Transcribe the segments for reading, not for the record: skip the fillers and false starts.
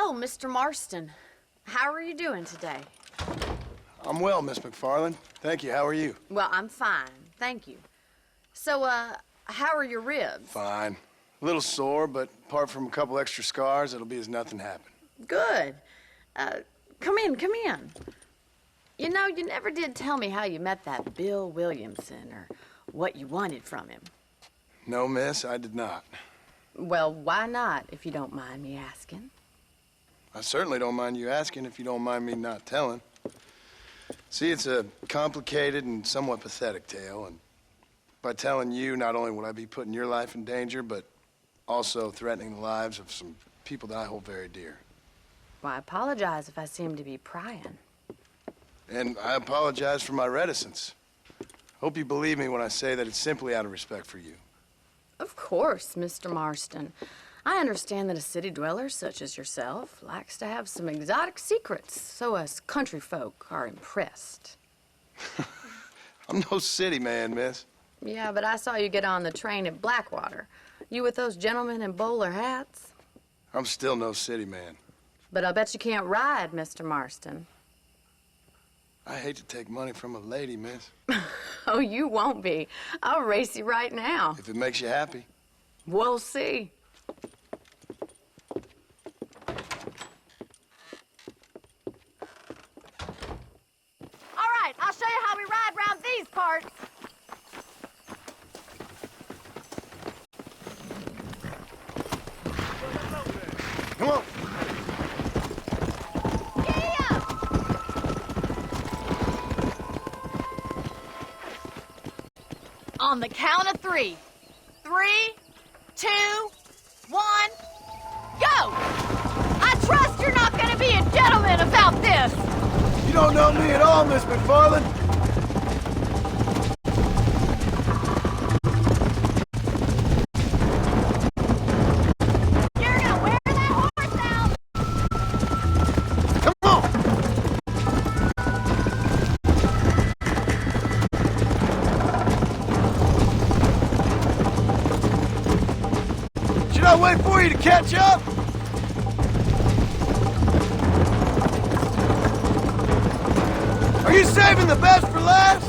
Oh, Mr. Marston. How are you doing today? I'm well, Miss McFarland. Thank you. How are you? Well, I'm fine. Thank you. So, how are your ribs? Fine. A little sore, but apart from a couple extra scars, it'll be as nothing happened. Good. Come in, come in. You know, you never did tell me how you met that Bill Williamson or what you wanted from him. No, miss, I did not. Well, why not, if you don't mind me asking? I certainly don't mind you asking if you don't mind me not telling. See, it's a complicated and somewhat pathetic tale, and by telling you, not only would I be putting your life in danger, but also threatening the lives of some people that I hold very dear. Well, I apologize if I seem to be prying. And I apologize for my reticence. Hope you believe me when I say that it's simply out of respect for you. Of course, Mr. Marston. I understand that a city dweller such as yourself likes to have some exotic secrets, so us country folk are impressed. I'm no city man, miss. Yeah, but I saw you get on the train at Blackwater. You with those gentlemen in bowler hats? I'm still no city man. But I bet you can't ride, Mr. Marston. I hate to take money from a lady, miss. Oh, you won't be. I'll race you right now. If it makes you happy. We'll see. All right, I'll show you how we ride round these parts. Come on. On the count of 3. 3, 2, 1, go! I trust you're not gonna be a gentleman about this! You don't know me at all, Miss McFarland. You're gonna wear that horse out! Come on! Should I wait for you to catch up? Are you saving the best for last?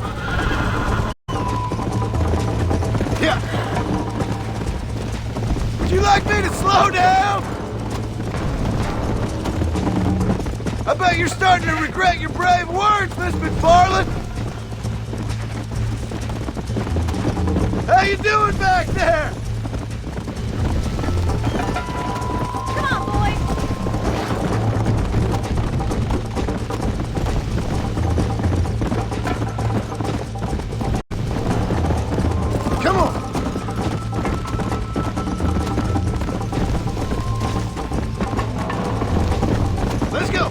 Yeah. Would you like me to slow down? I bet you're starting to regret your brave words, Miss McFarland. How you doing back there? Come on, boys! Come on. Let's go.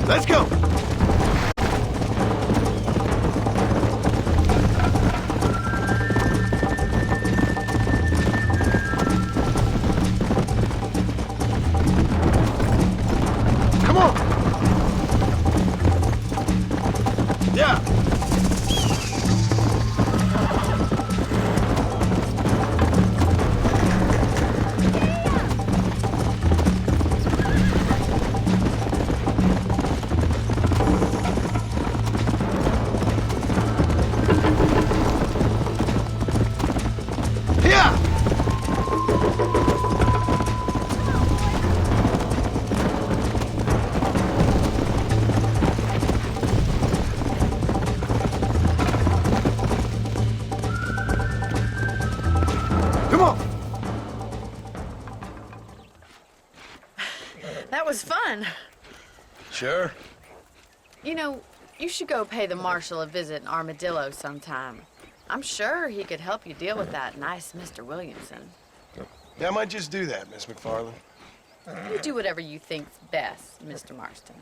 Let's go. Come on. Yeah. Yeah. Come on. That was fun. Sure. You know, you should go pay the marshal a visit in Armadillo sometime. I'm sure he could help you deal with that nice Mr. Williamson. Yeah, I might just do that, Miss McFarland. You do whatever you think's best, Mr. Marston.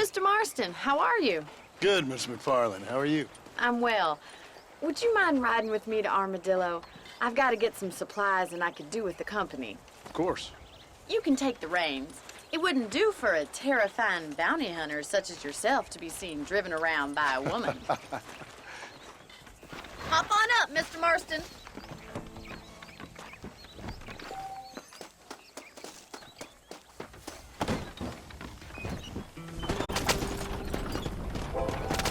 Mr. Marston, how are you? Good, Miss McFarland. How are you? I'm well. Would you mind riding with me to Armadillo? I've got to get some supplies and I could do with the company. Of course. You can take the reins. It wouldn't do for a terrifying bounty hunter such as yourself to be seen driven around by a woman. Hop on up, Mr. Marston.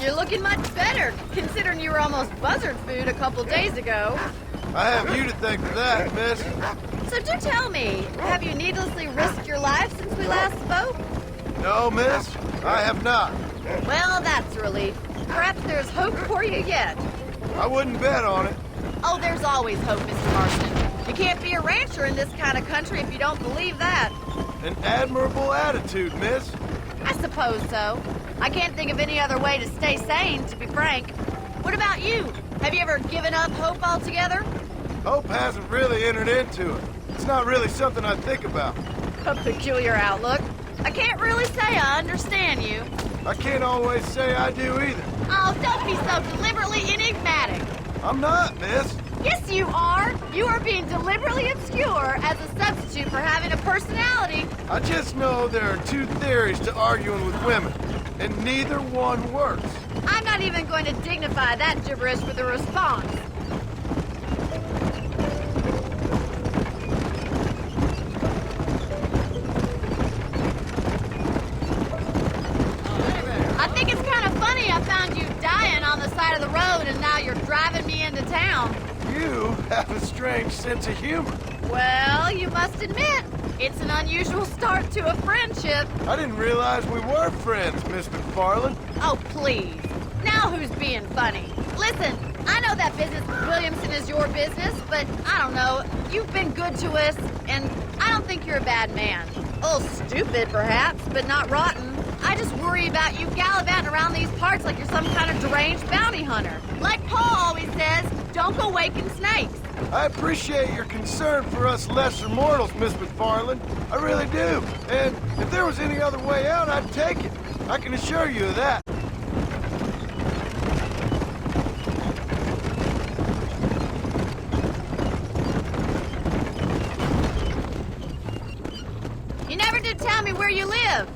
You're looking much better, considering you were almost buzzard food a couple days ago. I have you to thank for that, miss. So do tell me, have you needlessly risked your life since we last spoke? No, miss, I have not. Well, that's a relief. Perhaps there's hope for you yet. I wouldn't bet on it. Oh, there's always hope, Mr. Marston. You can't be a rancher in this kind of country if you don't believe that. An admirable attitude, miss. I suppose so. I can't think of any other way to stay sane, to be frank. What about you? Have you ever given up hope altogether? Hope hasn't really entered into it. It's not really something I think about. A peculiar outlook. I can't really say I understand you. I can't always say I do either. Oh, don't be so deliberately enigmatic. I'm not, miss. Yes, you are. You are being deliberately obscure as a substitute for having a personality. I just know there are two theories to arguing with women, and neither one works. I'm not even going to dignify that gibberish with a response. I think it's kind of funny I found you dying on the side of the road and now you're driving me into town. You have a strange sense of humor. Well, you must admit, it's an unusual start to a friendship. I didn't realize we were friends, Miss McFarland. Oh, please. Now who's being funny? Listen, I know that business with Williamson is your business, but I don't know. You've been good to us, and I don't think you're a bad man. A little stupid, perhaps, but not rotten. I just worry about you gallivanting around these parts like you're some kind of deranged bounty hunter. Like Paul always says, don't go waking snakes. I appreciate your concern for us lesser mortals, Miss McFarland. I really do. And if there was any other way out, I'd take it. I can assure you of that. You never did tell me where you live.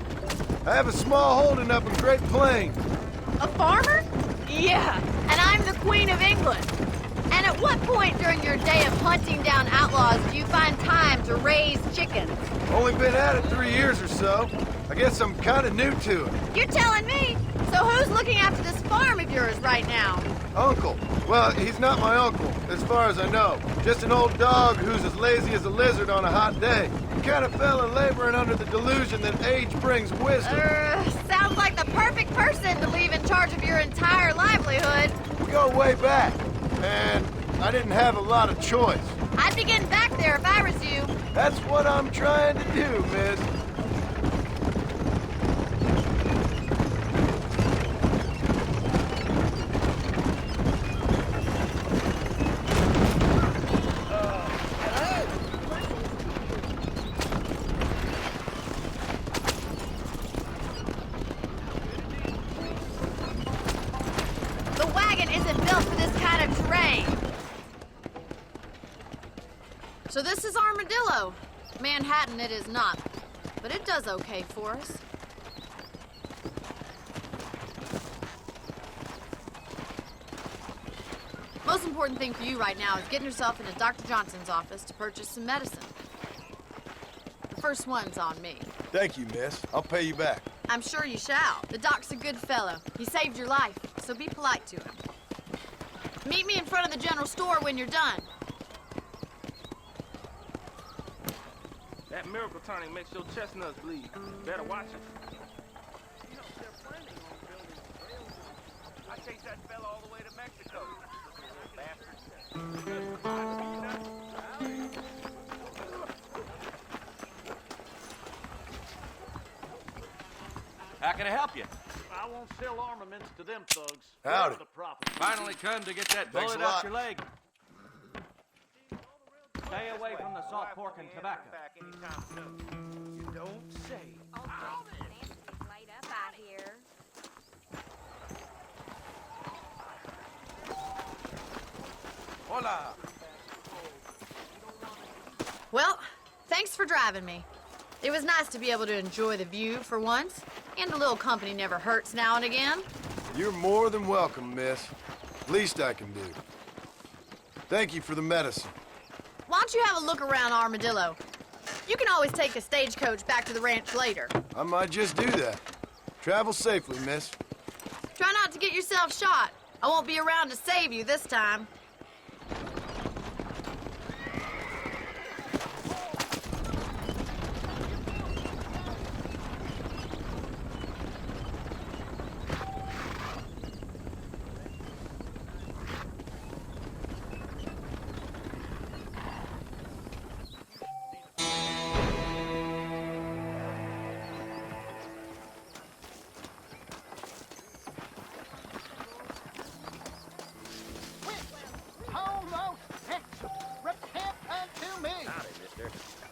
I have a small holding up in Great Plains. A farmer? Yeah, and I'm the Queen of England. And at what point during your day of hunting down outlaws do you find time to raise chickens? Only been at it 3 years or so. I guess I'm kind of new to it. You're telling me? So who's looking after this farm of yours right now? Uncle. Well, he's not my uncle, as far as I know. Just an old dog who's as lazy as a lizard on a hot day. He kind of fell in laboring under the delusion that age brings wisdom. Sounds like the perfect person to leave in charge of your entire livelihood. We go way back, and I didn't have a lot of choice. I'd be getting back there if I was you. That's what I'm trying to do, miss. The wagon isn't built for this kind of terrain. So this is Armadillo. Manhattan it is not, but it does okay for us. Most important thing for you right now is getting yourself into Dr. Johnson's office to purchase some medicine. The first one's on me. Thank you, miss. I'll pay you back. I'm sure you shall. The doc's a good fellow. He saved your life, so be polite to him. Meet me in front of the general store when you're done. That miracle tonic makes your chestnuts bleed. Better watch it. You know, they're planning on building a railroad. I chased that fella all the way to Mexico. How can I help you? I won't sell armaments to them thugs. Howdy. They're the profit. Finally come to get that Thanks bullet a lot. out your leg. Stay away from the salt pork and tobacco. You don't say. Light up out here. having me. It was nice to be able to enjoy the view for once, and a little company never hurts now and again. You're more than welcome, miss. Least I can do. Thank you for the medicine. Why don't you have a look around Armadillo? You can always take a stagecoach back to the ranch later. I might just do that. Travel safely, miss. Try not to get yourself shot. I won't be around to save you this time.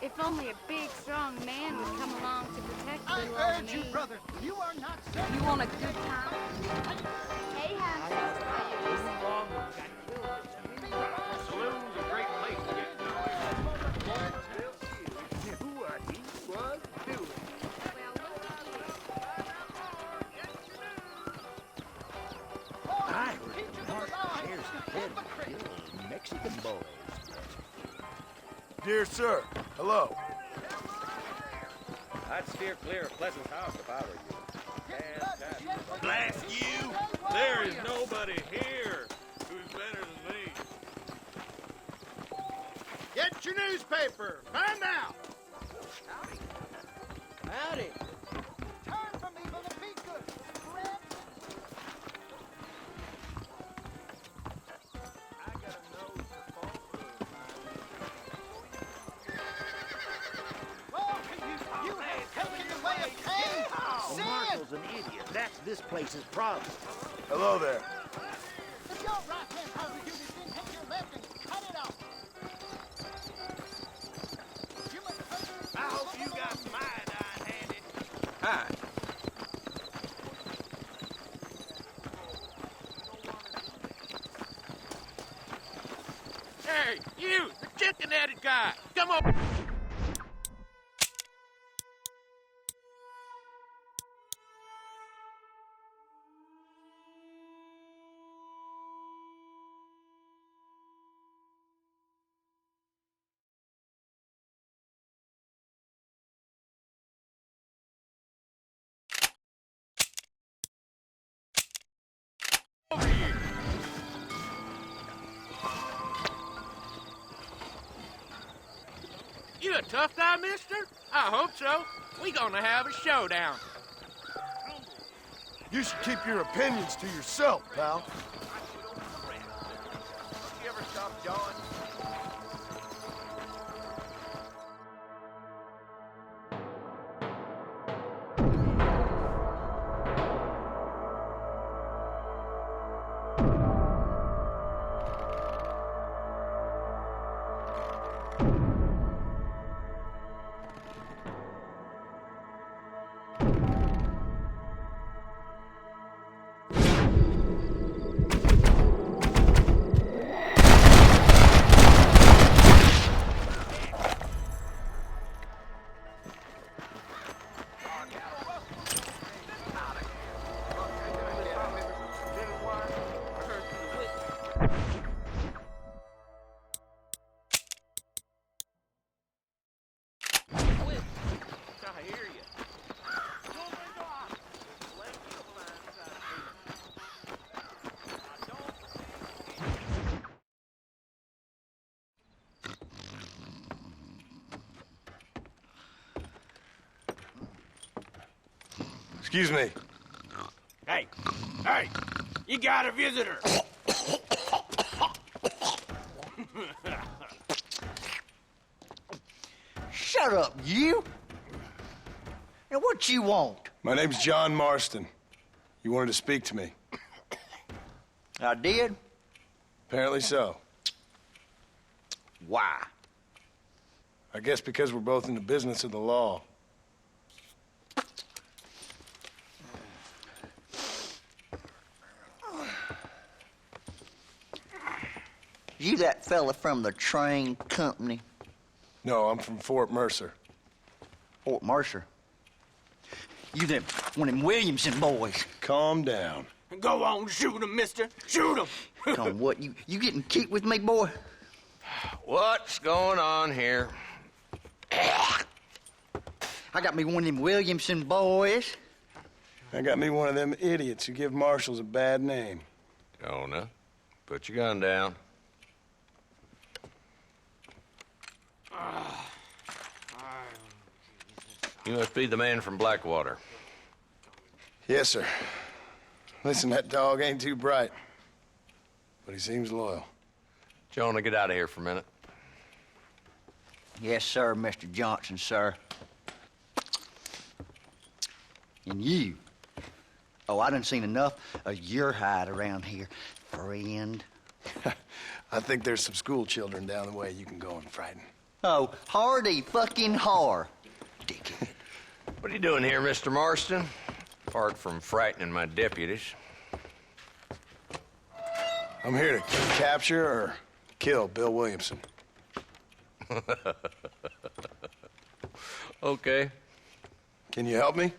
If only a big, strong man would come along to protect I little urge old you, me. brother. You are not safe. You want a good time? Hey, Hansel. Saloon's a great place to get You what he was doing. I heard Mark shares the head with the Mexican boys. Dear sir, hello. I'd steer clear of Pleasant's house if I were you. Fantastic. Blast you! There is nobody here who's better than me. Get your newspaper. Find out. Howdy. Turn from evil and be good. Red. I got a nose for falsehood, Well, you have taken the way of pain. Well, Sin. Marshall's an idiot. That's this place's problem. Hello there. If your right hand hurts you, then take your left and cut it off. You must I hope you got my iodine handy. Hi. Hey, you, the chicken-headed guy, come on. Over here. You a tough guy, mister? I hope so. We gonna have a showdown. You should keep your opinions to yourself, pal. You ever stop John? I hear you. Excuse me. Hey, hey, you got a visitor. Shut up, you! Now, what you want? My name's John Marston. You wanted to speak to me. I did? Apparently so. Why? I guess because we're both in the business of the law. You that fella from the train company? No, I'm from Fort Mercer. Fort Mercer. You them, one of them Williamson boys. Calm down. Go on, shoot him, mister. Shoot him. Come on, what, you getting kicked with me, boy? What's going on here? I got me one of them Williamson boys. I got me one of them idiots who give marshals a bad name. Jonah, put your gun down. You must be the man from Blackwater. Yes, sir. Listen, that dog ain't too bright, but he seems loyal. Jonah, get out of here for a minute. Yes, sir, Mr. Johnson, sir. And you. Oh, I done seen enough of your hide around here, friend. I think there's some school children down the way you can go and frighten. Oh, hardy fucking har. Dickhead. What are you doing here, Mr. Marston? Apart from frightening my deputies. I'm here to capture or kill Bill Williamson. Okay. Can you help me?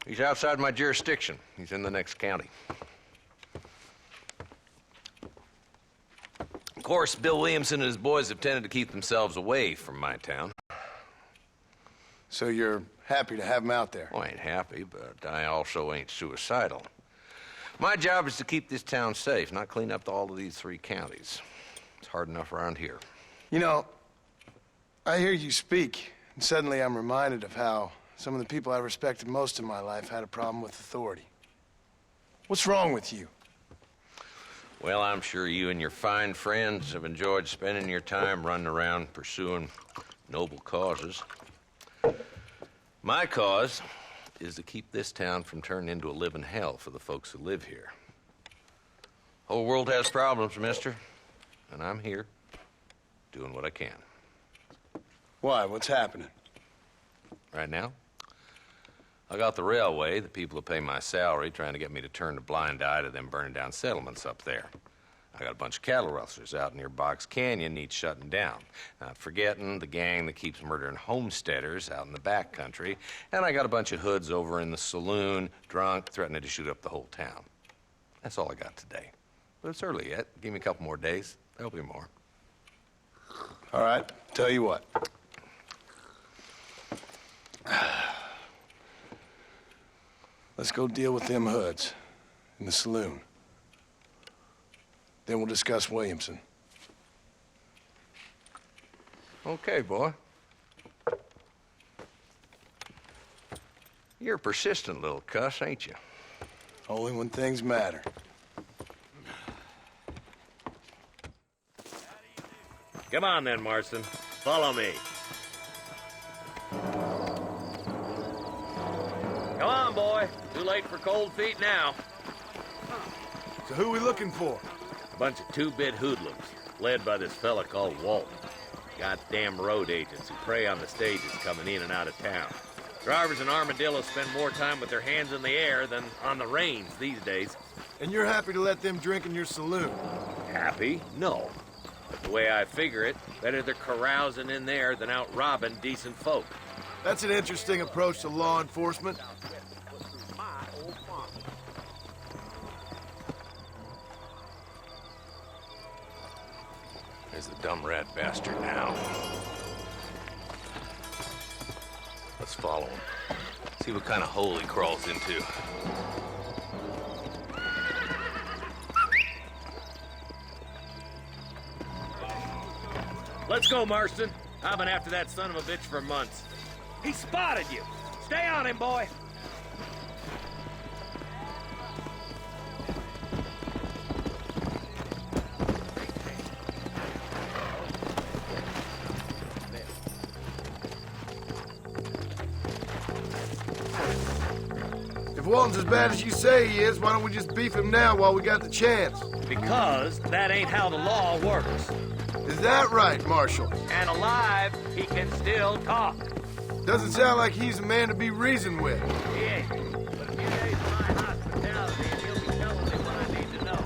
He's outside my jurisdiction. He's in the next county. Of course, Bill Williamson and his boys have tended to keep themselves away from my town. So you're happy to have him out there? Well, I ain't happy, but I also ain't suicidal. My job is to keep this town safe, not clean up all of these 3 counties. It's hard enough around here. You know, I hear you speak, and suddenly I'm reminded of how some of the people I respected most in my life had a problem with authority. What's wrong with you? Well, I'm sure you and your fine friends have enjoyed spending your time running around pursuing noble causes. My cause is to keep this town from turning into a living hell for the folks who live here. Whole world has problems, mister, and I'm here doing what I can. Why? What's happening? Right now, I got the railway, the people who pay my salary, trying to get me to turn a blind eye to them burning down settlements up there. I got a bunch of cattle rustlers out near Box Canyon needs shutting down. Not forgetting the gang that keeps murdering homesteaders out in the back country. And I got a bunch of hoods over in the saloon, drunk, threatening to shoot up the whole town. That's all I got today. But it's early yet. Give me a couple more days. There'll be more. All right, tell you what. Let's go deal with them hoods in the saloon. Then we'll discuss Williamson. Okay, boy. You're a persistent little cuss, ain't you? Only when things matter. Come on then, Marston. Follow me. Come on, boy. Too late for cold feet now. So who are we looking for? A bunch of 2-bit hoodlums, led by this fella called Walton. Goddamn road agents who prey on the stages coming in and out of town. Drivers in Armadillo spend more time with their hands in the air than on the reins these days. And you're happy to let them drink in your saloon? Happy? No. But the way I figure it, better they're carousing in there than out robbing decent folk. That's an interesting approach to law enforcement. There's the dumb rat bastard now. Let's follow him. See what kind of hole he crawls into. Let's go, Marston. I've been after that son of a bitch for months. He spotted you. Stay on him, boy. If Walton's as bad as you say he is, why don't we just beef him now while we got the chance? Because that ain't how the law works. Is that right, Marshal? And alive, he can still talk. Doesn't sound like he's a man to be reasoned with. He ain't. But a few days of my hospitality, and he'll be telling me what I need to know.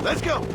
Let's go!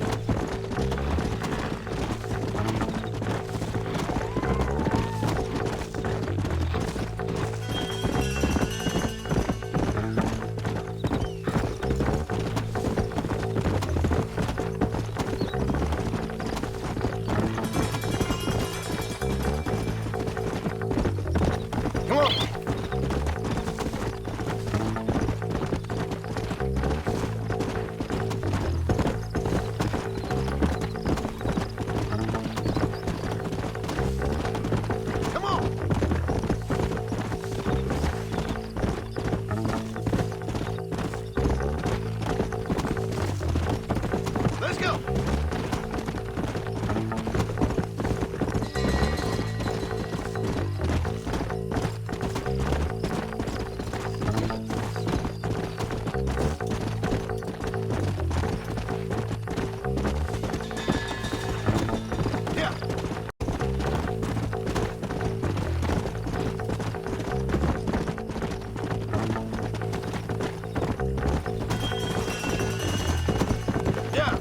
Come on! Let's go! Yeah! Yeah!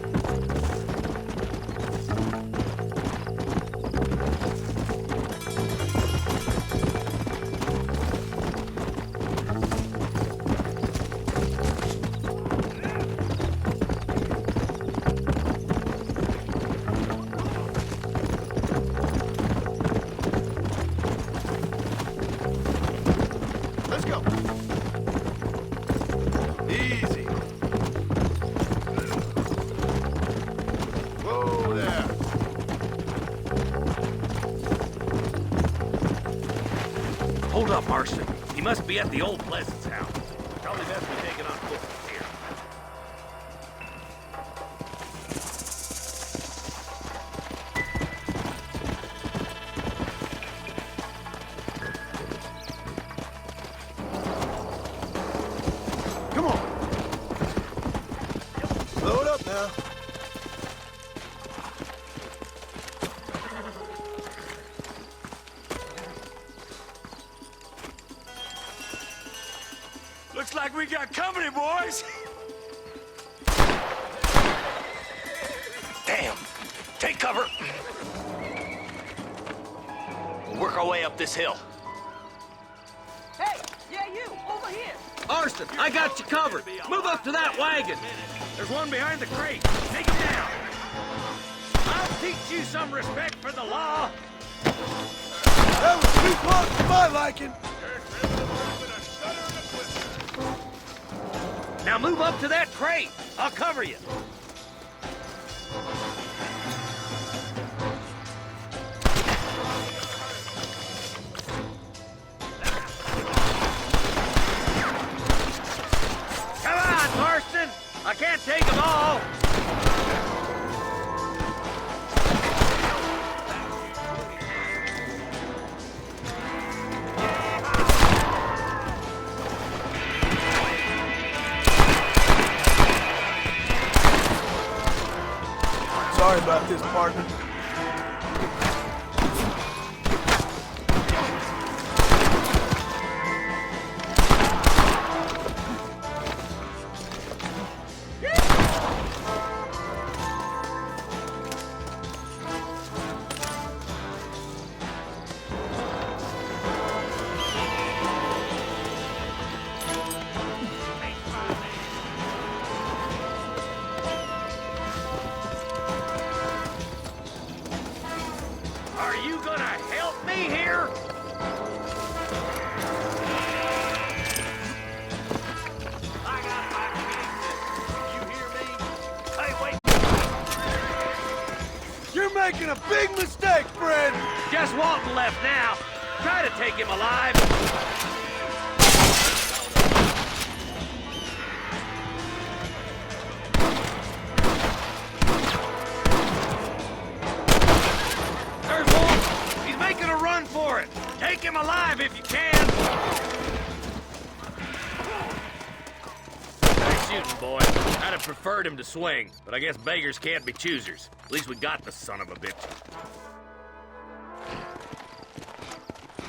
Let's go! Easy! Whoa there! Hold up, Marston. He must be at the old Pleasance house. Probably best we take it on foot from here. Come on! Load up now. Looks like we got company, boys! Damn! Take cover! We'll work our way up this hill. Hey, yeah, you, over here. Marston, I got you covered. Move up to that wagon. There's one behind the crate. Take him down. I'll teach you some respect for the law. That was too close to my liking. Now move up to that crate. I'll cover you. Come on, Marston. I can't take them all. Sorry about this, partner. Are you gonna help me here? I got my gate. You hear me? Hey, wait. You're making a big mistake, Fred! Just Walton left now. Try to take him alive. There's Walton. He's making a run for it. Take him alive if you can. Nice shooting, boy. I'd have preferred him to swing, but I guess beggars can't be choosers. At least we got the son of a bitch.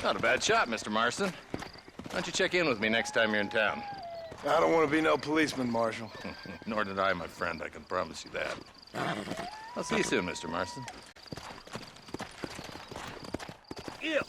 Not a bad shot, Mr. Marston. Why don't you check in with me next time you're in town? I don't want to be no policeman, Marshal. Nor did I, my friend. I can promise you that. I'll see you soon, Mr. Marston. Yeah.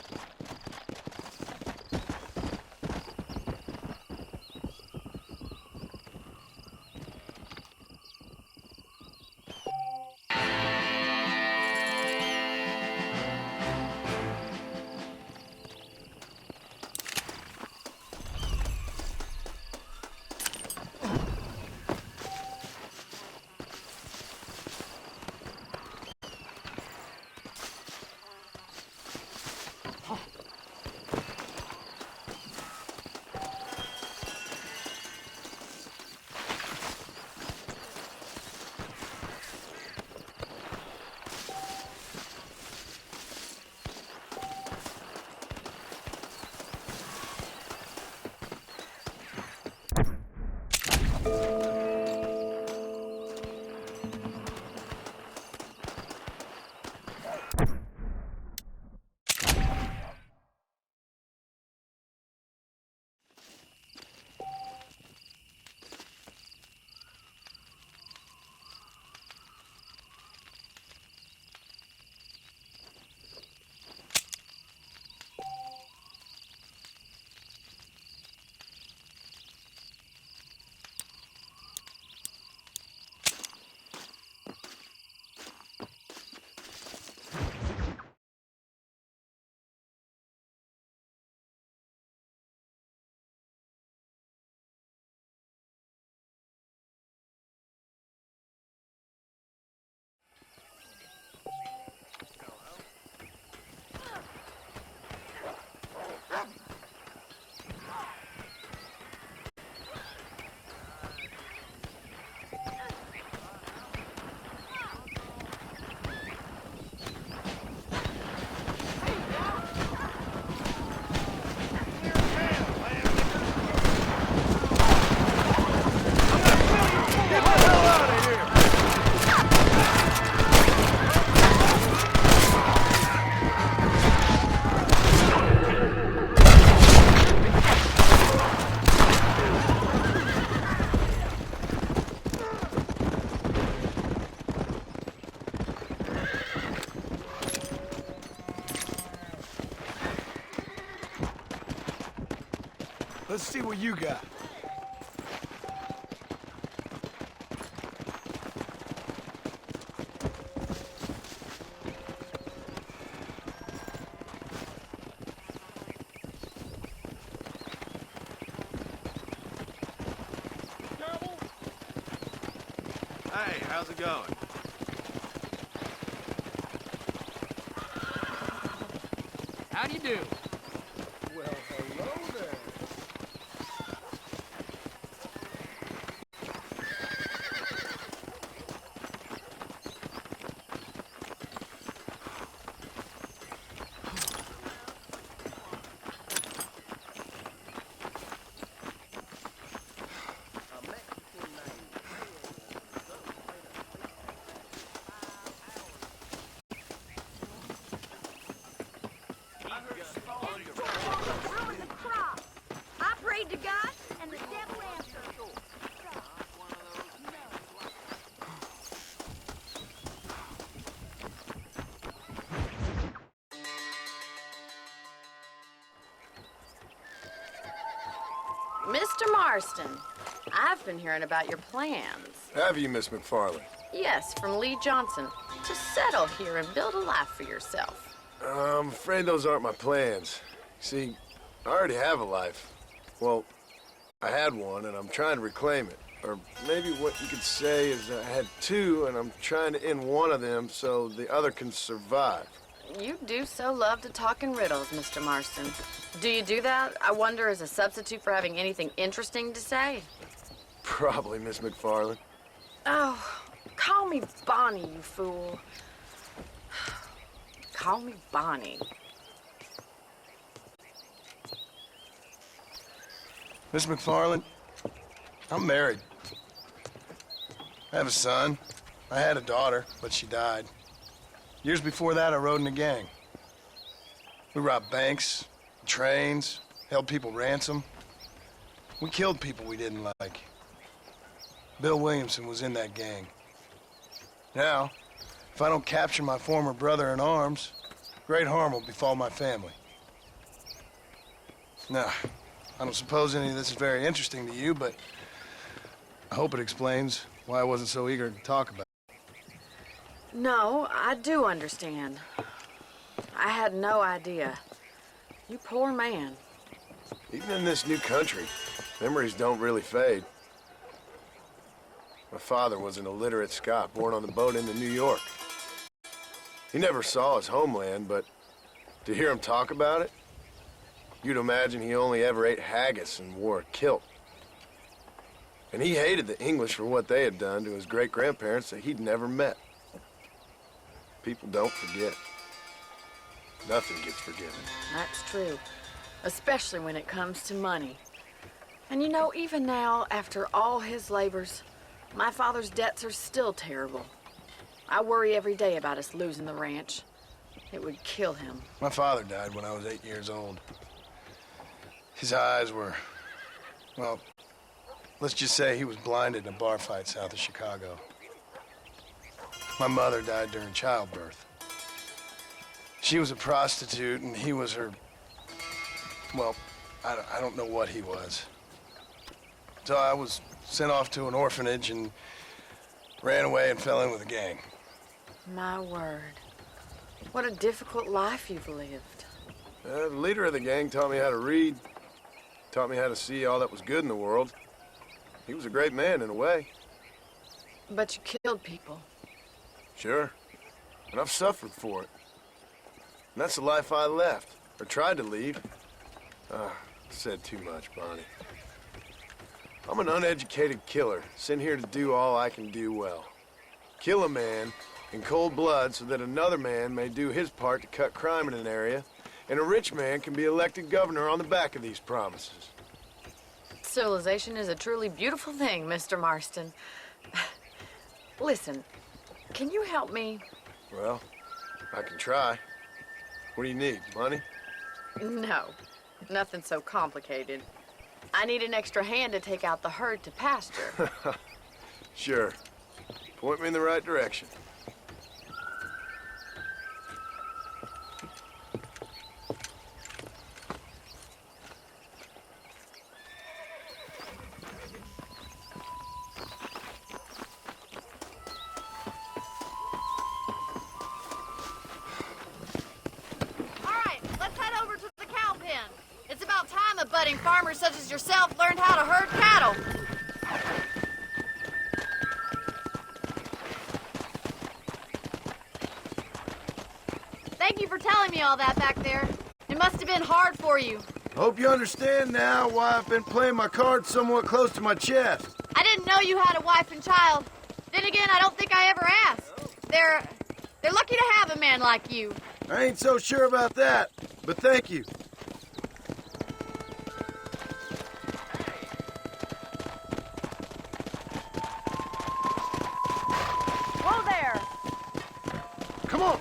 Let's see what you got. Hey, how's it going? How do you do? Well, hello there. Ruin the crop. I prayed to God, and the devil answered. Mr. Marston, I've been hearing about your plans. Have you, Miss McFarland? Yes, from Lee Johnson. To settle here and build a life for yourself. I'm afraid those aren't my plans. See, I already have a life. Well, I had one, and I'm trying to reclaim it. Or maybe what you could say is I had two, and I'm trying to end one of them so the other can survive. You do so love to talk in riddles, Mr. Marston. Do you do that, I wonder, as a substitute for having anything interesting to say? Probably, Miss McFarland. Oh, call me Bonnie, you fool. Call me Bonnie. Miss McFarland, I'm married. I have a son. I had a daughter, but she died. Years before that, I rode in a gang. We robbed banks, trains, held people ransom. We killed people we didn't like. Bill Williamson was in that gang. Now, if I don't capture my former brother in arms, great harm will befall my family. Now, I don't suppose any of this is very interesting to you, but I hope it explains why I wasn't so eager to talk about it. No, I do understand. I had no idea. You poor man. Even in this new country, memories don't really fade. My father was an illiterate Scot born on the boat into New York. He never saw his homeland, but to hear him talk about it, you'd imagine he only ever ate haggis and wore a kilt. And he hated the English for what they had done to his great-grandparents that he'd never met. People don't forget. Nothing gets forgiven. That's true. Especially when it comes to money. And you know, even now, after all his labors, my father's debts are still terrible. I worry every day about us losing the ranch. It would kill him. My father died when I was 8 years old. His eyes were, well, let's just say he was blinded in a bar fight south of Chicago. My mother died during childbirth. She was a prostitute, and he was her, well, I don't know what he was. So I was sent off to an orphanage and ran away and fell in with a gang. My word. What a difficult life you've lived. The leader of the gang taught me how to read, taught me how to see all that was good in the world. He was a great man in a way. But you killed people. Sure. And I've suffered for it. And that's the life I left, or tried to leave. Said too much, Bonnie. I'm an uneducated killer, sent here to do all I can do well. Kill a man in cold blood so that another man may do his part to cut crime in an area, and a rich man can be elected governor on the back of these promises. Civilization is a truly beautiful thing, Mr. Marston. Listen, can you help me? Well, I can try. What do you need, money? No, nothing so complicated. I need an extra hand to take out the herd to pasture. Sure. Point me in the right direction. law-abiding farmers such as yourself learned how to herd cattle. Thank you for telling me all that back there. It must have been hard for you. Hope you understand now why I've been playing my cards somewhat close to my chest. I didn't know you had a wife and child. Then again, I don't think I ever asked. They're lucky to have a man like you. I ain't so sure about that, but thank you. Whoa there! Come on.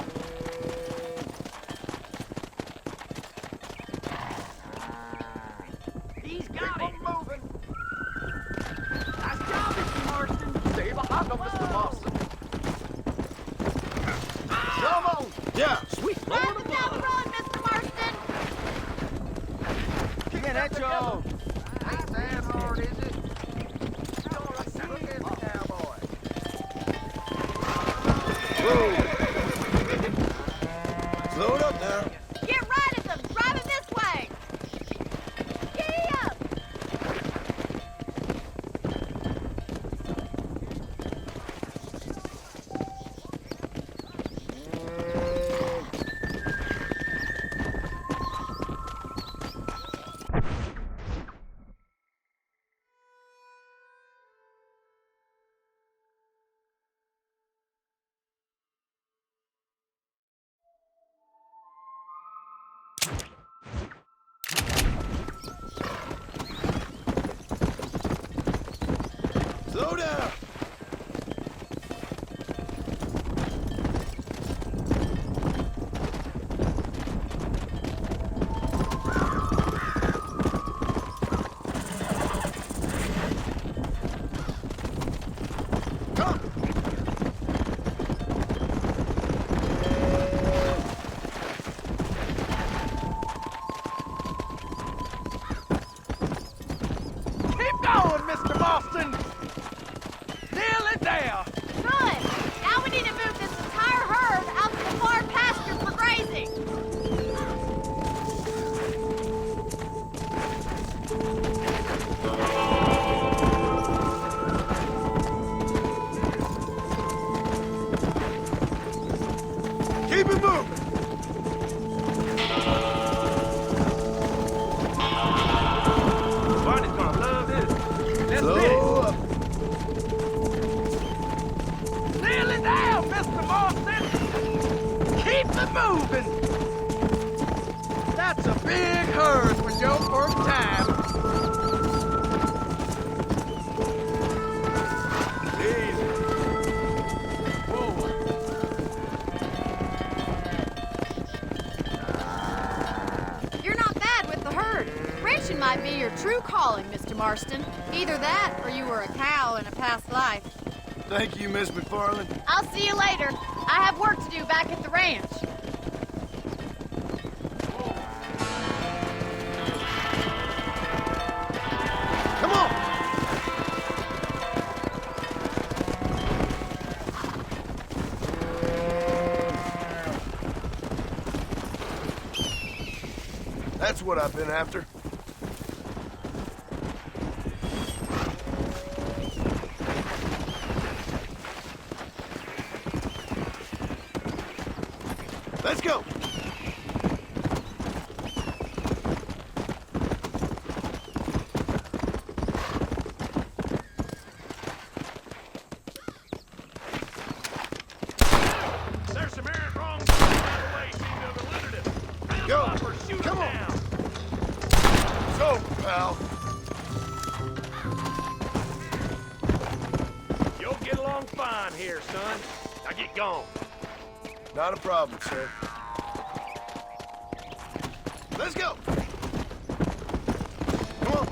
He's got it. Moving. Nice job, Mr. Marston. Stay behind him, Mr. Marston. Come on. Yeah. Sweet Fast Lord and down the road, Mr. Marston! Get at you. Ain't that hard, is it? Look at the cowboy. Whoa. Slow it up now. Get right at them! Driving this way! Giddy up! Slow down. Come. Keep going, Mr. Marston. Nearly there. Good! Now we need to move this entire herd out to the far pasture for grazing. Keep it moving. Barney's gonna love this. Let's Slow up. Nearly there, Mr. Marston. Keep it moving. That's a big herd for your first time. Easy. Whoa. You're not bad with the herd. Ranching might be your true calling, Mr. Marston. Either that, or you were a cow in a past life. Thank you, Miss McFarland. I'll see you later. I have work to do back at the ranch. Come on. That's what I've been after. Let's go. There's some errant wrong the way seem to have eluded us. Round Go. up or shoot Come them on. down. It's over, pal. You'll get along fine here, son. Now get gone. Not a problem, sir. Let's go. Come on.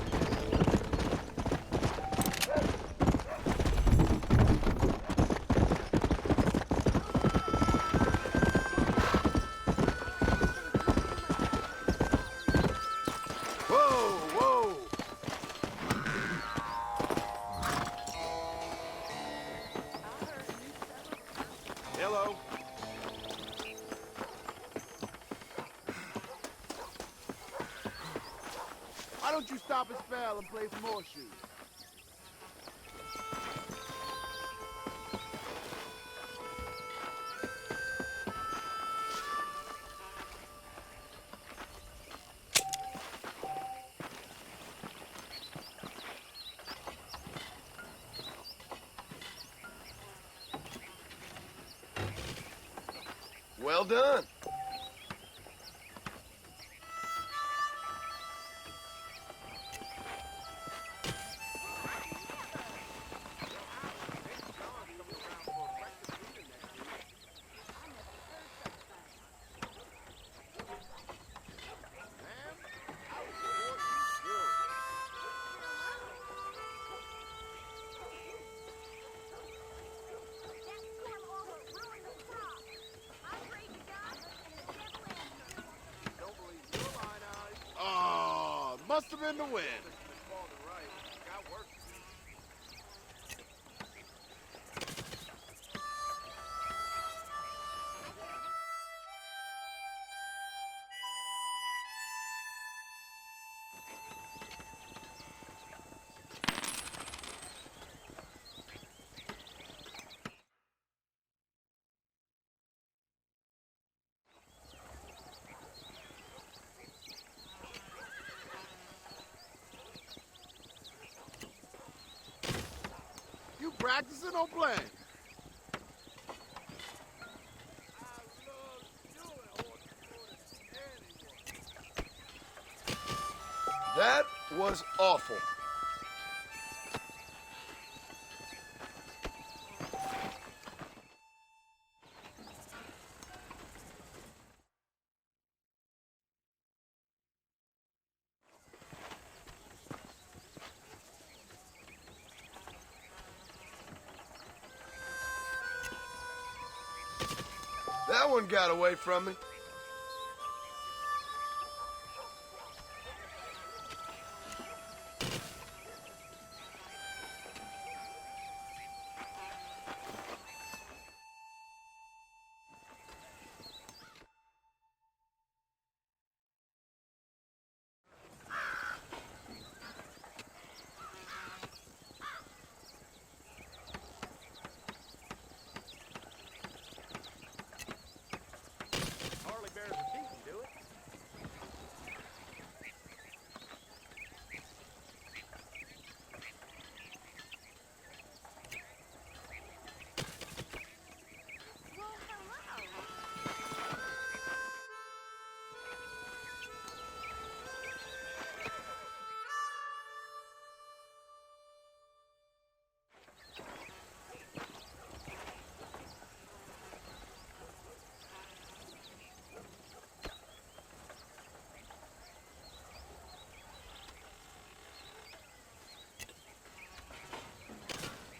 Whoa, whoa. Hello. don't you stop a spell and play some horseshoes? Well done. That storm almost ruined the crop. I prayed to God, and the death landed. Don't believe your line eyes. Oh, must have been the wind. Got work. You practicing or playing? That was awful. That one got away from me. Harley bears a teeth, do it? Well, hello.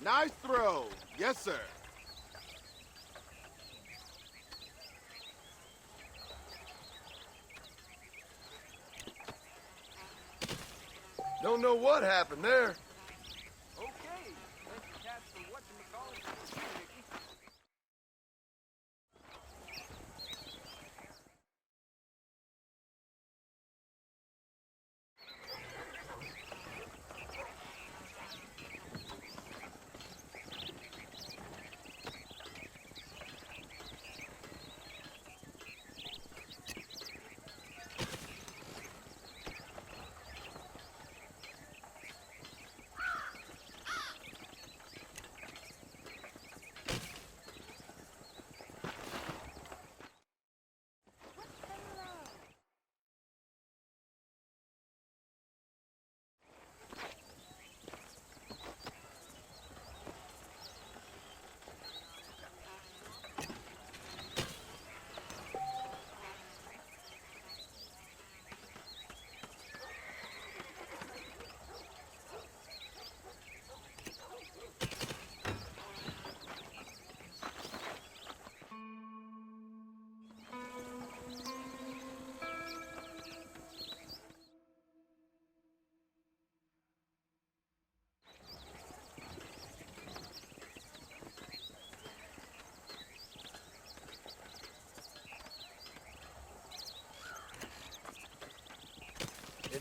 Nice throw. Yes, sir. Don't know what happened there. Okay. Thank you, cats, for whatchamacallit. Mickey.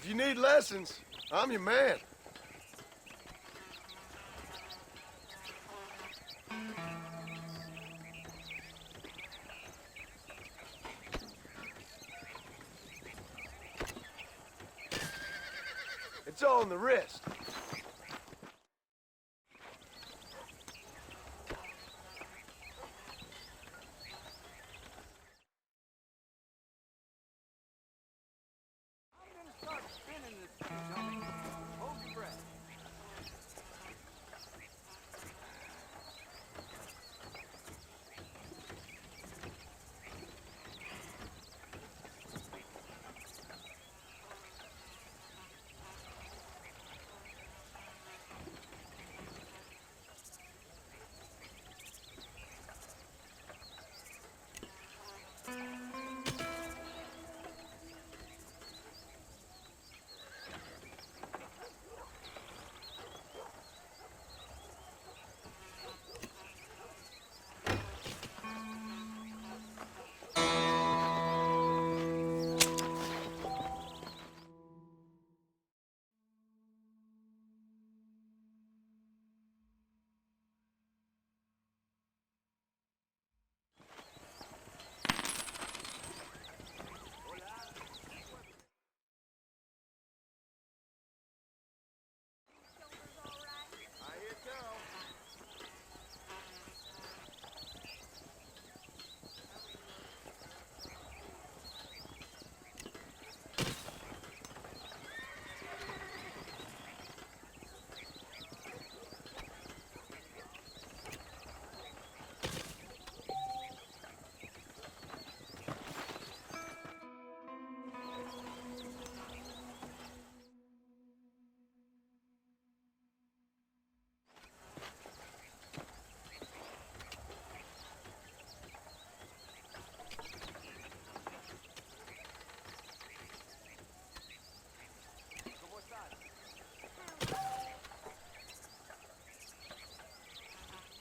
If you need lessons, I'm your man. It's all in the wrist. I'm gonna start spinning this thing, Tommy. Hold your breath.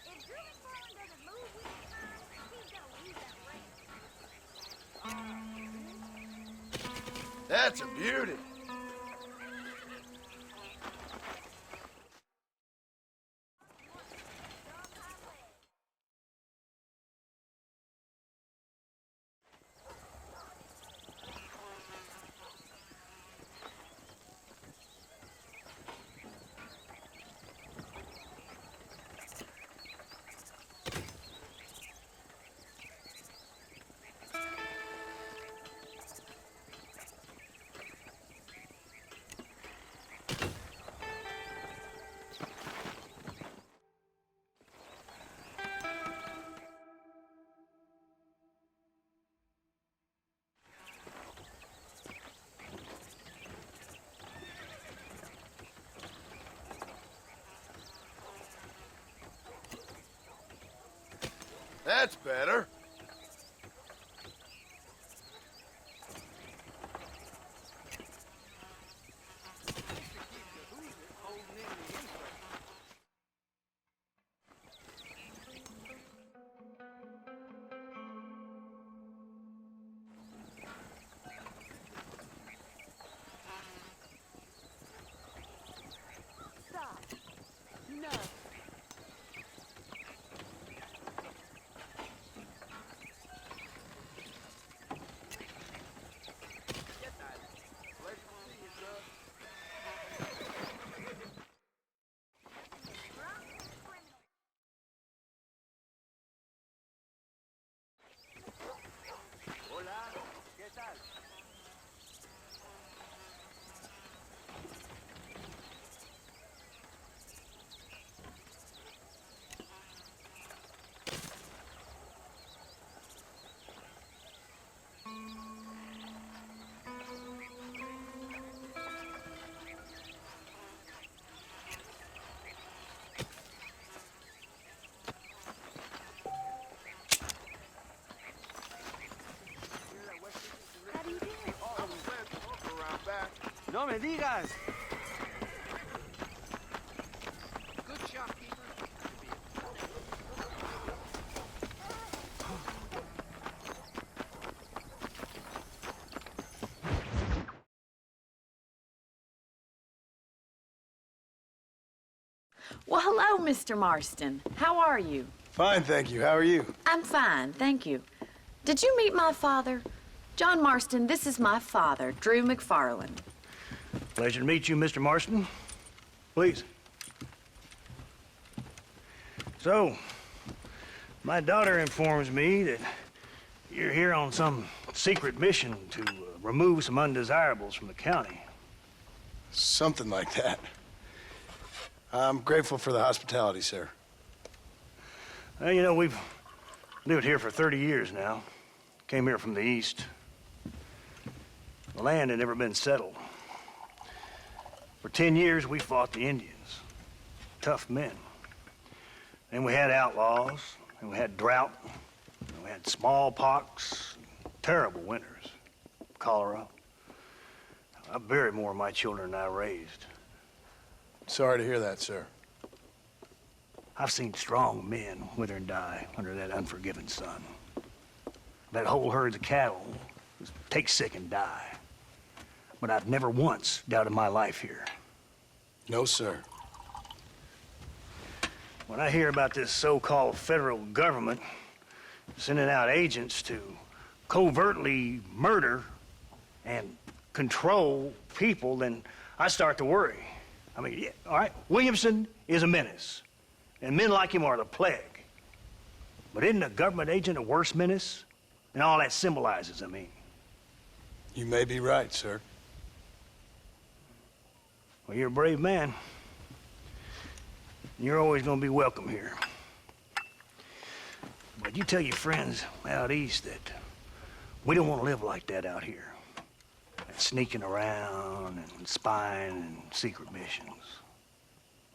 If Julie Farland doesn't move within time, he's gonna lose that race. That's a beauty. That's better. Stop. No. Hola, ¿qué tal? How do you do it? I'm glad to talk around back. No me digas. Well, hello, Mr. Marston. How are you? Fine, thank you. How are you? I'm fine, thank you. Did you meet my father? John Marston, this is my father, Drew McFarland. Pleasure to meet you, Mr. Marston. Please. So, my daughter informs me that you're here on some secret mission to remove some undesirables from the county. Something like that. I'm grateful for the hospitality, sir. Well, you know, we've lived here for 30 years now. Came here from the east. The land had never been settled. For 10 years, we fought the Indians. Tough men. And we had outlaws, and we had drought, and we had smallpox, terrible winters, cholera. I buried more of my children than I raised. Sorry to hear that, sir. I've seen strong men wither and die under that unforgiving sun. That whole herds of cattle just take sick and die. But I've never once doubted my life here. No, sir. When I hear about this so-called federal government sending out agents to covertly murder and control people, then I start to worry. I mean, yeah, all right, Williamson is a menace, and men like him are the plague. But isn't a government agent a worse menace? And all that symbolizes, I mean. You may be right, sir. Well, you're a brave man. You're always gonna be welcome here. But you tell your friends out east that we don't want to live like that out here. Sneaking around and spying and secret missions.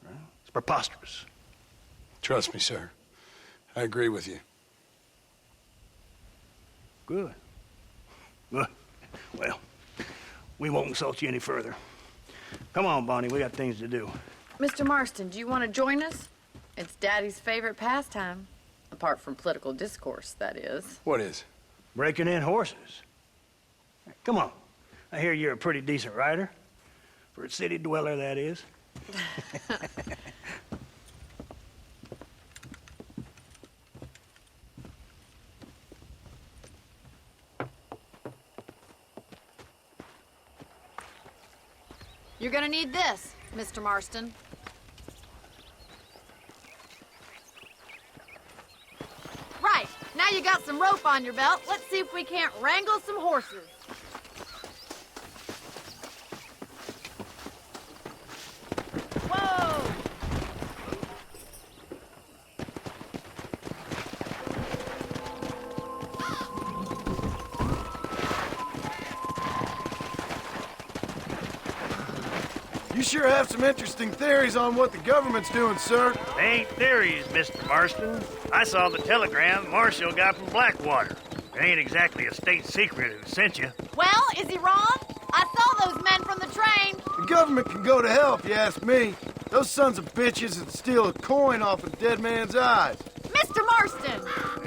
Right? It's preposterous. Trust me, sir. I agree with you. Good. Good. Well, we won't insult you any further. Come on, Bonnie, we got things to do. Mr. Marston, do you want to join us? It's Daddy's favorite pastime. Apart from political discourse, that is. What is? Breaking in horses. Come on. I hear you're a pretty decent rider. For a city dweller, that is. You're gonna need this, Mr. Marston. Right, now you got some rope on your belt. Let's see if we can't wrangle some horses. Whoa! You sure have some interesting theories on what the government's doing, sir. They ain't theories, Mr. Marston. I saw the telegram Marshall got from Blackwater. It ain't exactly a state secret who sent you. Well, is he wrong? I saw those men from the train. The government can go to hell if you ask me. Those sons of bitches would steal a coin off a dead man's eyes. Mr. Marston!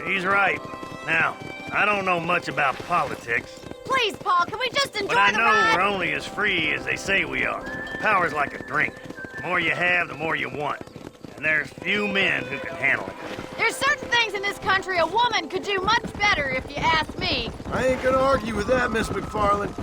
He's right. Now, I don't know much about politics. Please, Paul, can we just enjoy But I the know ride? we're only as free as they say we are. Power's like a drink. The more you have, the more you want. And there's few men who can handle it. There's certain things in this country a woman could do much better, if you ask me. I ain't gonna argue with that, Miss McFarland.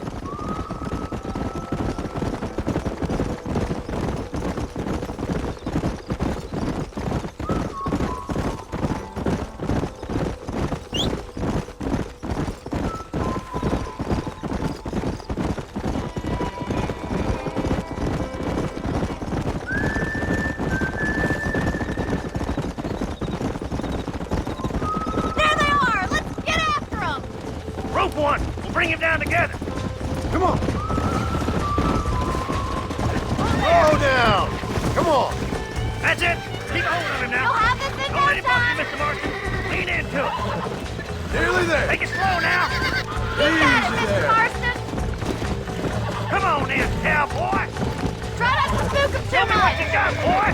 One! We'll bring him down together! Come on! Slow down! Come on! That's it! Keep a hold of him now! You'll have this in Don't let no him bump time! you, Mr. Marston! Lean into it! Nearly there! Take it slow now! You got it, Easy Mr. there. Marston! Come on in, cowboy! Try not to spook him Show too me what you much! got, boy!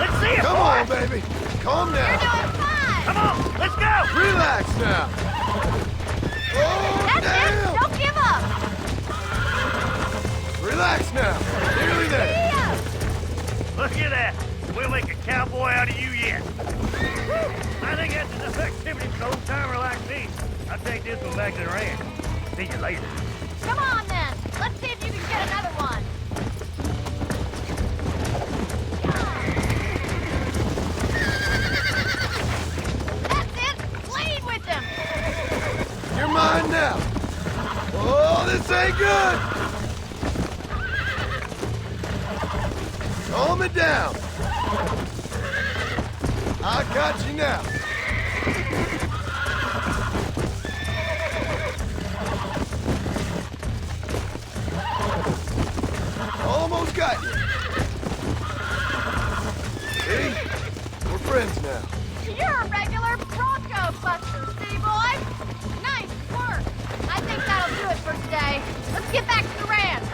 Let's see it, Come boy! on, baby! Calm You're down! doing fine! Come on, let's go! Relax now! Oh, That's damn! it! Don't give up! Relax now! Nearly there! Yeah. Look you that. We'll make a cowboy out of you yet. I think that's enough activity for an old-timer like me. I'll take this one back to the ranch. See you later. Come on, then. Let's see if you can get another one. That's it. Lead with them. You're mine now. Oh, this ain't good. Calm it down. I got you now. Almost got you. See? We're friends now. You're a regular Bronco buster, city boy. Nice work. I think that'll do it for today. Let's get back to the ranch.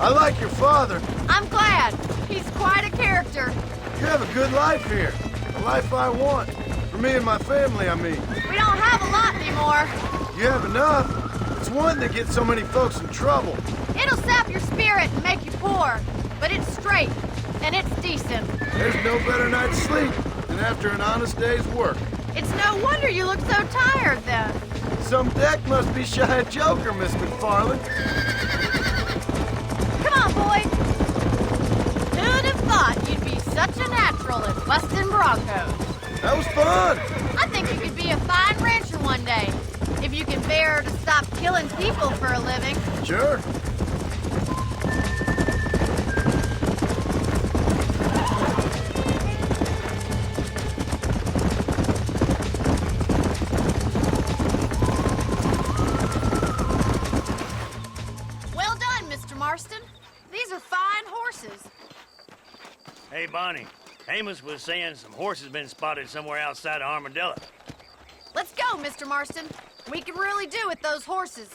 I like your father. I'm glad. He's quite a character. You have a good life here. A life I want. For me and my family, I mean. We don't have a lot anymore. You have enough. It's one that gets so many folks in trouble. It'll sap your spirit and make you poor. But it's straight, and it's decent. There's no better night's sleep than after an honest day's work. It's no wonder you look so tired, then. Some deck must be shy of Joker, Miss McFarland. Come on, boy. Who'd have thought you'd be such a natural at busting Broncos? That was fun. I think you could be a fine rancher one day. If you can bear to stop killing people for a living. Sure. Well done, Mr. Marston. These are fine horses. Hey, Bonnie. Amos was saying some horses been spotted somewhere outside of Armadillo. Let's go, Mr. Marston. We can really do with those horses.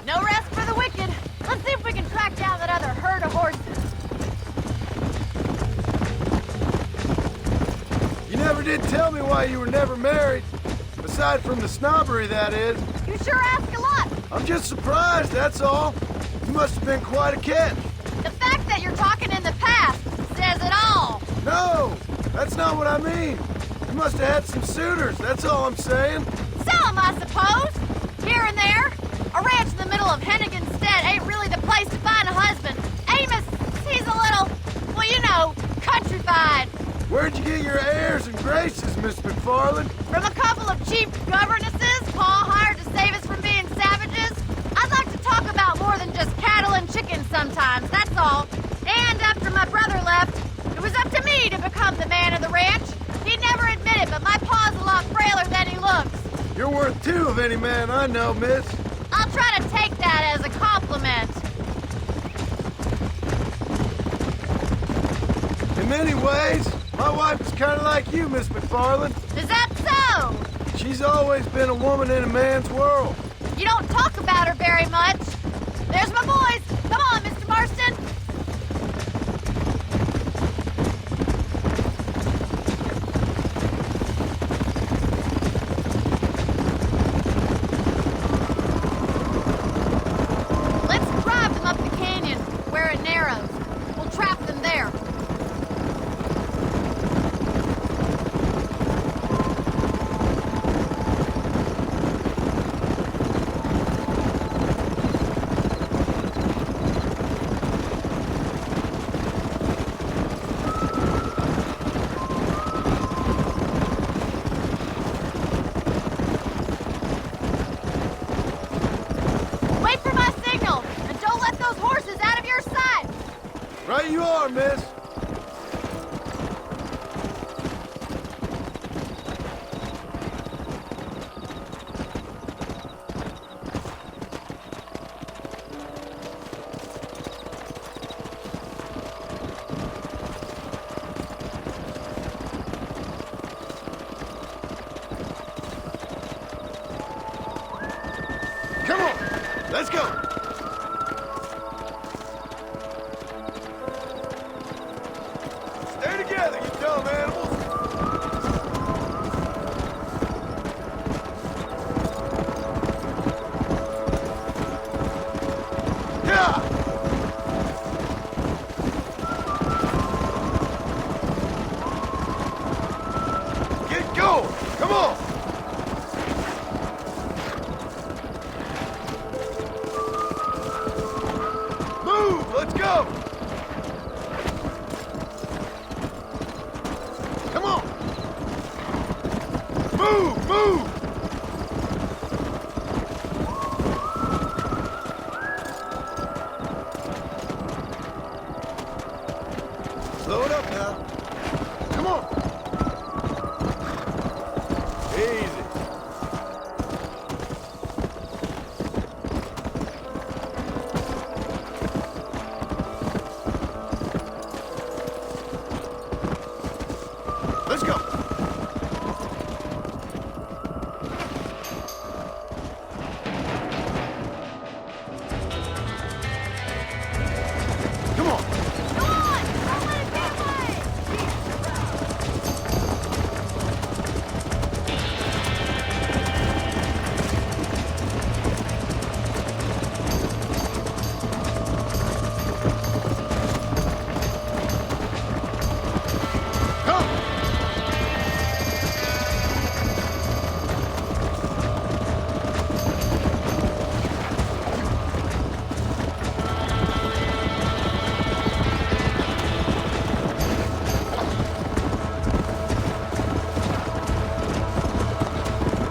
No rest for the wicked. Let's see if we can track down that other herd of horses. You never did tell me why you were never married. Aside from the snobbery, that is. You sure ask a lot. I'm just surprised, that's all. You must have been quite a catch. The fact that you're talking in the past says it all. No, that's not what I mean. You must have had some suitors, that's all I'm saying. Some, I suppose. Here and there. A ranch in the middle of Hennigan's Stead ain't really the place to find a husband. Amos, he's a little, well, you know, countrified. Where'd you get your airs and graces, Miss McFarland? From a couple of cheap governesses Pa hired to save us from being savages. I'd like to talk about more than just cattle and chickens sometimes, that's all. And after my brother left, it was up to me to become the man of the ranch. He'd never admit it, but my pa's a lot frailer than he looks. You're worth two of any man I know, miss. I'll try to take that as a compliment. In many ways, my wife is kind of like you, Miss McFarland. Is that so? She's always been a woman in a man's world. You don't talk about her very much. There's my boys. Come on, Mr. Marston. Let's drive them up the canyon where it narrows. We'll trap them there. Wait for my signal, and don't let those horses out of your sight. Right you are, miss. Come on, let's go. Move! Slow it up now. Come on. Easy. Let's go. Come on. Come on! Don't let it get away! Come.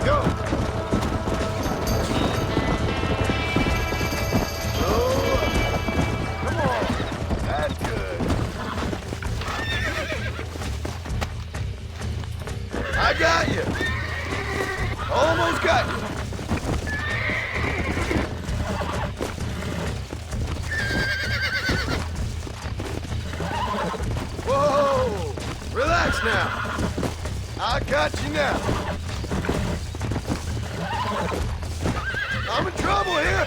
Go. Slow up. Come on. That's good. I got you. Almost got you. Whoa! Relax now. I got you now. I'm in trouble here.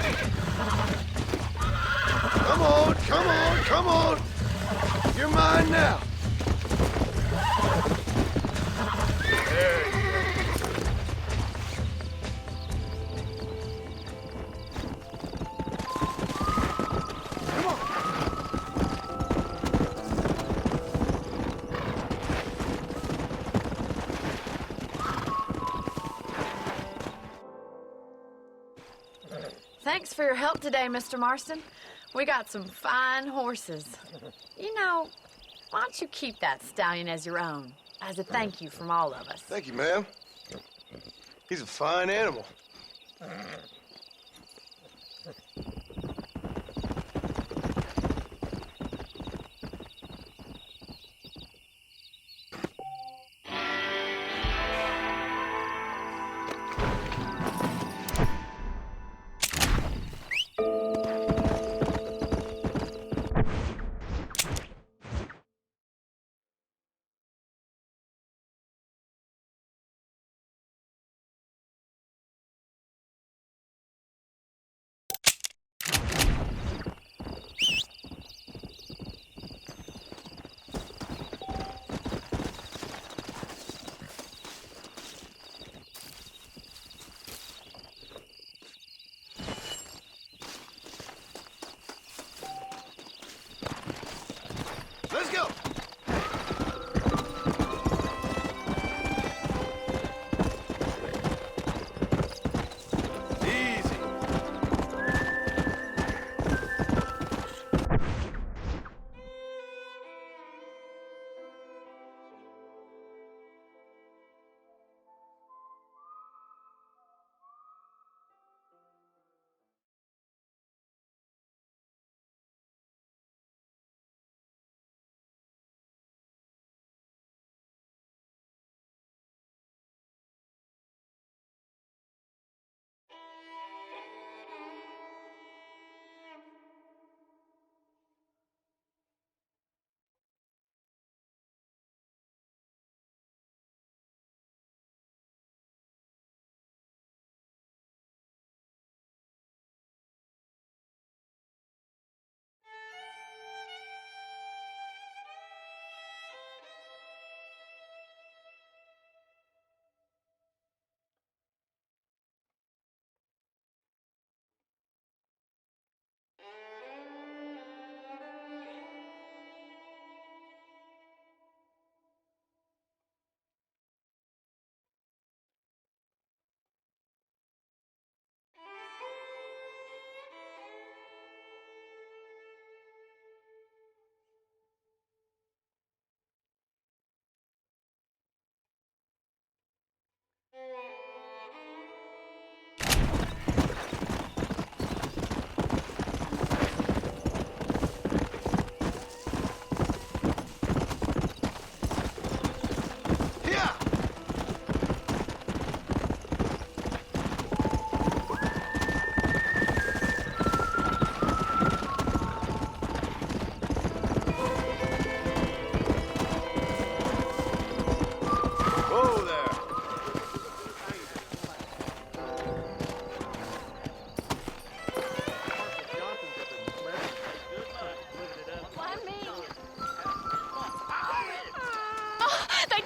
Come on, come on, come on. You're mine now. There you go. Come on. Thanks for your help today, Mr. Marston. We got some fine horses. You know, why don't you keep that stallion as your own, as a thank you from all of us? Thank you, ma'am. He's a fine animal.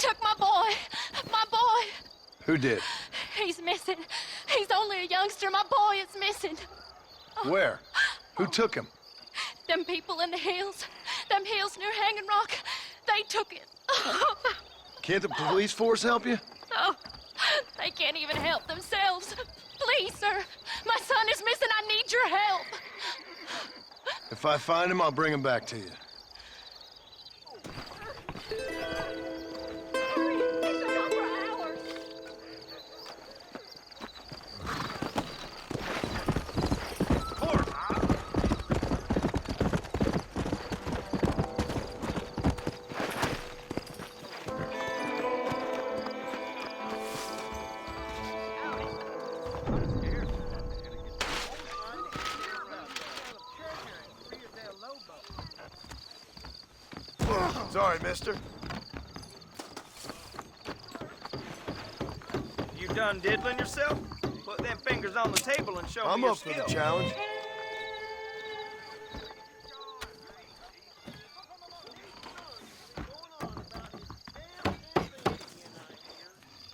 took my boy. My boy. Who did? He's missing. He's only a youngster. My boy is missing. Where? Who took him? Them people in the hills. Them hills near Hanging Rock. They took it. Can't the police force help you? Oh, they can't even help themselves. Please, sir. My son is missing. I need your help. If I find him, I'll bring him back to you. Hurry. He's been gone for hours. Sorry, mister. You done diddling yourself? Put them fingers on the table and show I'm me your up for the skill. challenge.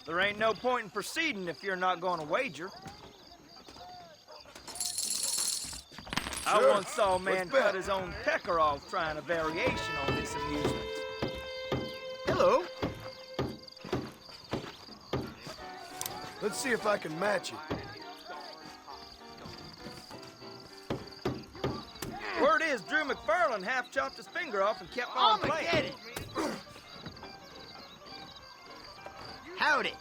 There ain't no point in proceeding if you're not going to wager. I Sure. once saw a man Let's bet. cut his own pecker off trying a variation on this amusement. Hello. Let's see if I can match you. Word is Drew McFarlane half chopped his finger off and kept on playing. Howdy.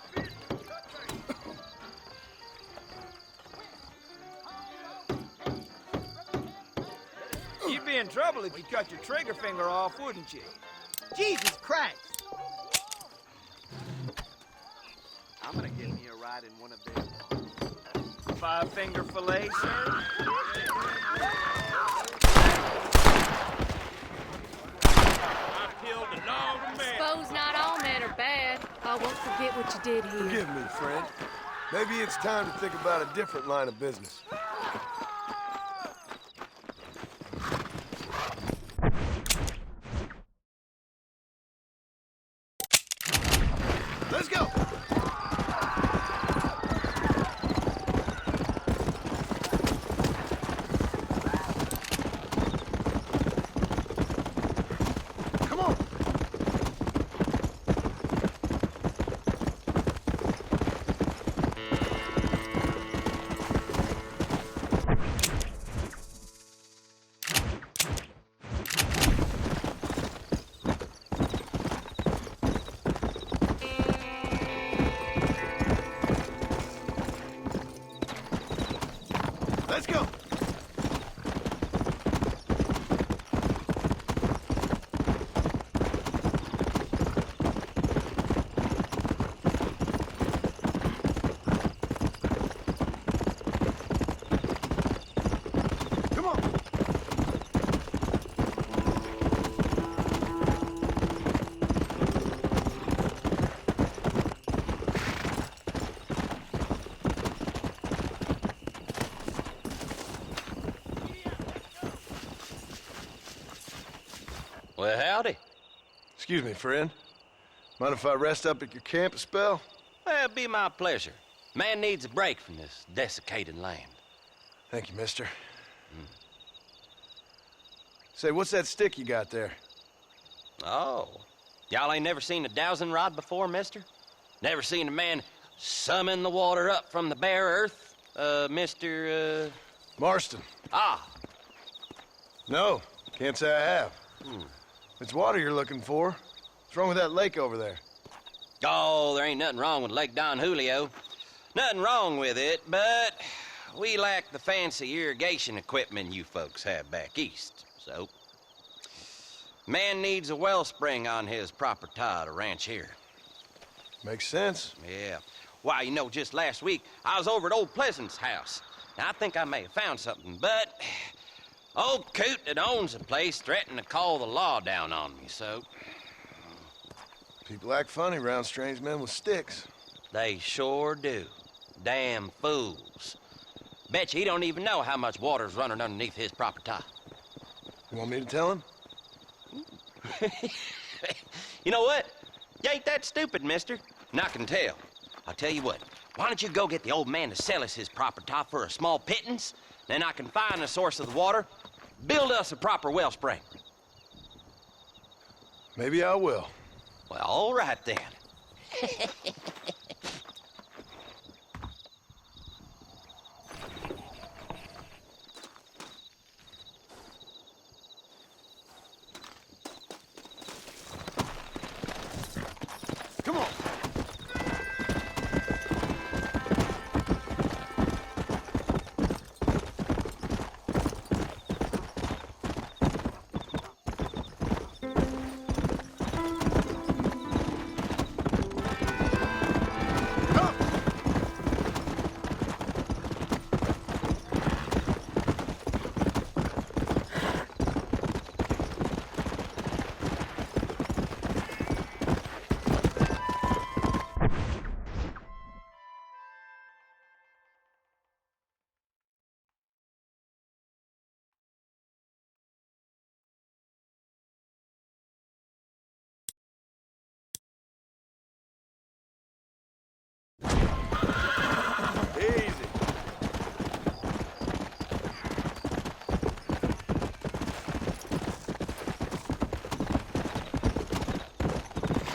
You'd be in trouble if you cut your trigger finger off, wouldn't you? Jesus Christ. I'm gonna get me a ride in one of them. 5-finger fillet, sir? I killed a long man. Suppose not all men are bad. I won't forget what you did here. Forgive me, friend. Maybe it's time to think about a different line of business. Let's go! Come on! Let's go! Come on! Well, howdy. Excuse me, friend. Mind if I rest up at your camp a spell? Well, it'd be my pleasure. Man needs a break from this desiccated land. Thank you, mister. Say, what's that stick you got there? Oh. Y'all ain't never seen a dowsing rod before, mister? Never seen a man summon the water up from the bare earth? Mr. Marston. Ah. No, can't say I have. It's water you're looking for. What's wrong with that lake over there? Oh, there ain't nothing wrong with Lake Don Julio. Nothing wrong with it, but we lack the fancy irrigation equipment you folks have back east. So, man needs a wellspring on his property to ranch here. Makes sense. Yeah. Why, you know, just last week, I was over at old Pleasant's house. Now, I think I may have found something, but old coot that owns the place threatened to call the law down on me, so... People act funny around strange men with sticks. They sure do. Damn fools. Bet you he don't even know how much water's running underneath his property. You want me to tell him? You know what? You ain't that stupid, mister. And I can tell. I'll tell you what. Why don't you go get the old man to sell us his property for a small pittance? Then I can find the source of the water, build us a proper wellspring. Maybe I will. Well, all right then. Come on. Easy.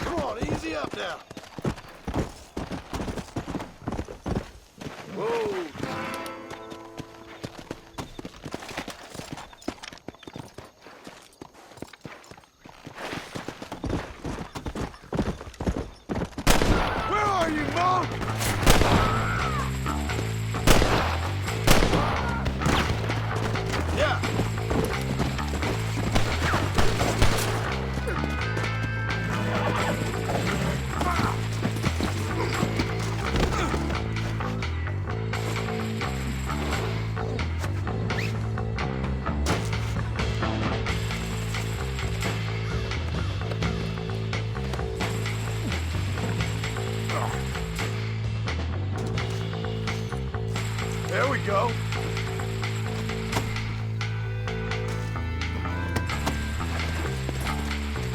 Come on, easy up now. Whoa. Where are you, Mo? Yeah. There we go.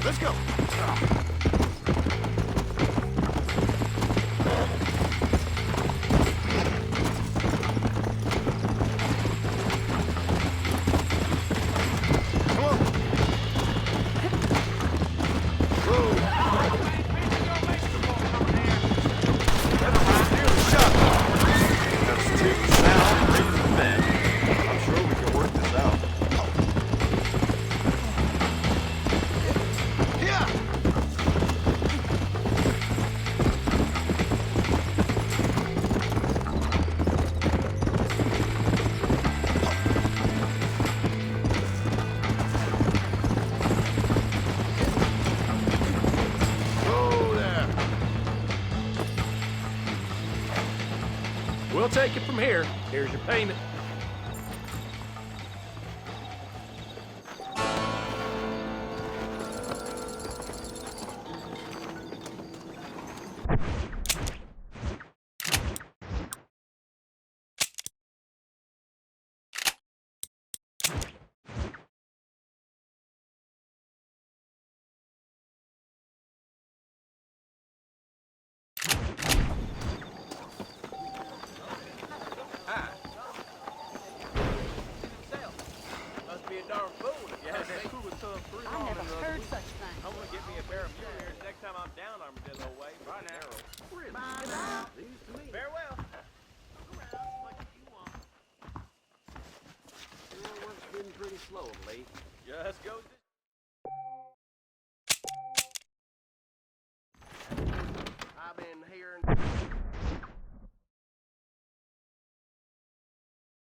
Let's go. Come on. Whoa. Never mind, near the shop. That's two sound, reasonable men. I'm sure we can work this out. Yeah. Whoa there. We'll take it from here. Here's your payment. Must be a darn fool if you had that cool with some fruit on never it. heard such thing. I'm gonna get me a barrel of beers next time I'm down Armadillo way. Right now. Really? Farewell. Work's been pretty slow of late. Just goes this. I've been hearing